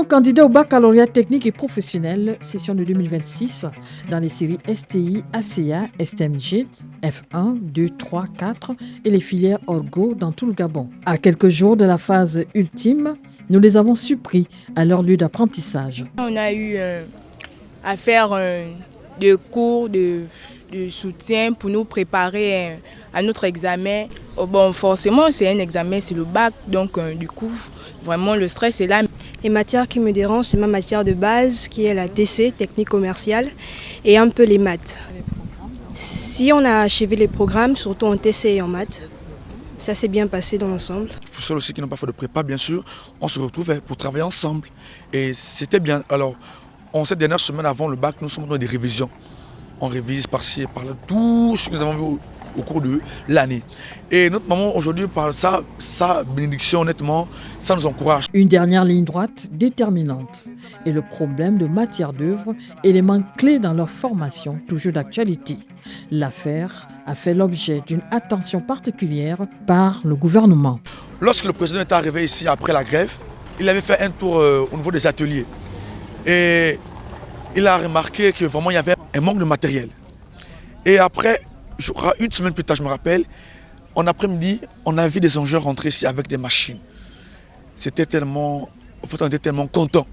candidats au baccalauréat technique et professionnel, session de 2026, dans les séries STI, ACA, STMG, F1, 2, 3, 4 et les filières Orgo dans tout le Gabon. À quelques jours de la phase ultime, nous les avons surpris à leur lieu d'apprentissage. On a eu à faire des cours de soutien pour nous préparer à notre examen. Bon, forcément, c'est un examen, c'est le bac, donc du coup, vraiment le stress est là. Les matières qui me dérangent, c'est ma matière de base, qui est la TC, technique commerciale, et un peu les maths. Si on a achevé les programmes, surtout en TC et en maths, ça s'est bien passé dans l'ensemble. Pour ceux aussi qui n'ont pas fait de prépa, bien sûr, on se retrouvait pour travailler ensemble. Et c'était bien. Alors, cette dernière semaine avant le bac, nous sommes dans des révisions. On révise par-ci et par-là tout ce que nous avons vu au cours de l'année. Et notre maman aujourd'hui parle ça, sa bénédiction, honnêtement, ça nous encourage. Une dernière ligne droite déterminante est le problème de matière d'œuvre, élément clé dans leur formation, toujours d'actualité. L'affaire a fait l'objet d'une attention particulière par le gouvernement. Lorsque le président est arrivé ici après la grève, il avait fait un tour au niveau des ateliers. Et il a remarqué que vraiment il y avait un manque de matériel. Et après, je crois une semaine plus tard, je me rappelle, en après-midi, on a vu des ingénieurs rentrer ici avec des machines. C'était tellement, en fait, on était tellement contents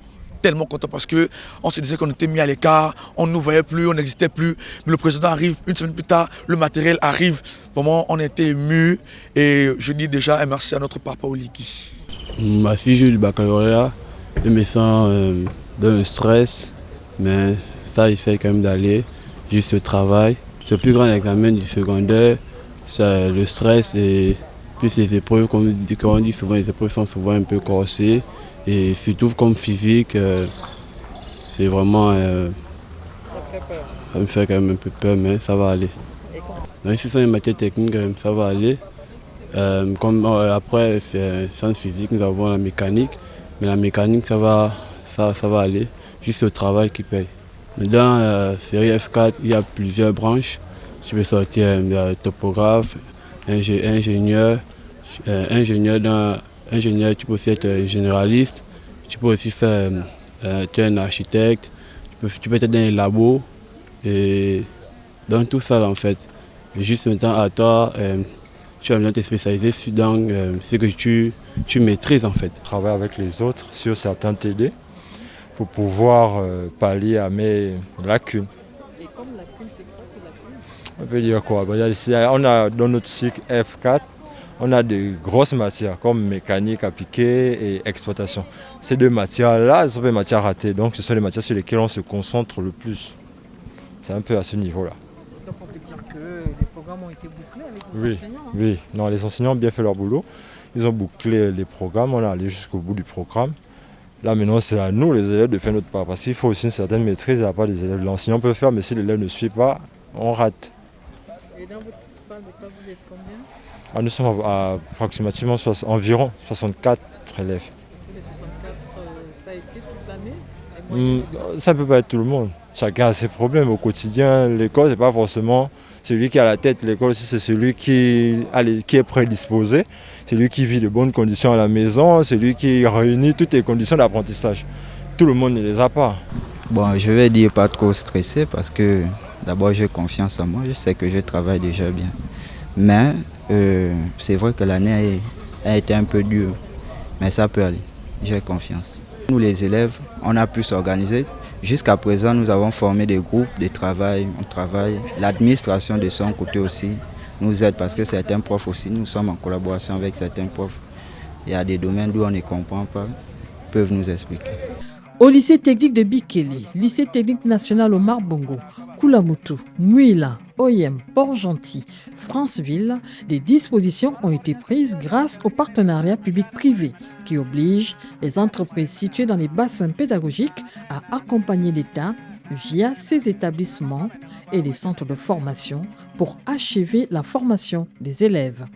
parce qu'on se disait qu'on était mis à l'écart, on ne nous voyait plus, on n'existait plus. Mais le président arrive, une semaine plus tard, le matériel arrive. Vraiment, on était émus et je dis déjà un merci à notre papa Oliki. Ma fille, j'ai eu le baccalauréat, je me sens dans le stress, mais ça, il fait quand même d'aller, juste le travail. C'est le plus grand examen du secondaire, c'est le stress et puis les épreuves, comme on dit souvent, les épreuves sont souvent un peu corsées. Et surtout comme physique, c'est vraiment... ça me fait quand même un peu peur, mais ça va aller. Donc, si ce sont les matières techniques, ça va aller. Après, sciences physiques, nous avons la mécanique. Mais la mécanique, ça va aller. Juste le travail qui paye. Mais dans la série F4, il y a plusieurs branches. Je vais sortir topographe, ingénieur, ingénieur, tu peux aussi être généraliste, tu peux aussi faire, tu es un architecte, tu peux être dans les labos, et dans tout ça là, en fait. Et juste maintenant à toi, tu vas bien te spécialiser dans ce que tu maîtrises en fait. Je travaille avec les autres sur certains TD pour pouvoir pallier à mes lacunes. Et comme lacune, c'est quoi tes lacunes? On peut dire quoi? On a dans notre cycle F4, on a des grosses matières comme mécanique appliquée et exploitation. Ces deux matières-là, ce sont des matières ratées, donc ce sont les matières sur lesquelles on se concentre le plus. C'est un peu à ce niveau-là. Donc on peut dire que les programmes ont été bouclés avec les enseignants. Hein? Oui, non, les enseignants ont bien fait leur boulot. Ils ont bouclé les programmes, on est allé jusqu'au bout du programme. Là maintenant, c'est à nous, les élèves, de faire notre part. Parce qu'il faut aussi une certaine maîtrise, il n'y a pas des élèves. L'enseignant peut faire, mais si l'élève ne suit pas, on rate. Et dans votre salle de classe, vous êtes combien? Nous sommes à approximativement environ 64 élèves. Les 64, ça a été toute l'année? Ça ne peut pas être tout le monde. Chacun a ses problèmes au quotidien. L'école, ce n'est pas forcément celui qui a la tête. L'école aussi, c'est celui qui est prédisposé. C'est lui qui vit de bonnes conditions à la maison. C'est lui qui réunit toutes les conditions d'apprentissage. Tout le monde ne les a pas. Bon, je vais dire pas trop stressé parce que d'abord j'ai confiance en moi. Je sais que je travaille déjà bien. Mais c'est vrai que l'année a été un peu dure. Mais ça peut aller. J'ai confiance. Nous les élèves, on a pu s'organiser. Jusqu'à présent, nous avons formé des groupes de travail. On travaille. L'administration de son côté aussi nous aide parce que certains profs aussi, nous sommes en collaboration avec certains profs. Il y a des domaines d'où on ne comprend pas, ils peuvent nous expliquer. Au lycée technique de Bikele, lycée technique national Omar Bongo, Koulamoutou, Mouila, Oyem, Port-Gentil, Franceville, des dispositions ont été prises grâce au partenariat public-privé qui oblige les entreprises situées dans les bassins pédagogiques à accompagner l'État via ces établissements et les centres de formation pour achever la formation des élèves.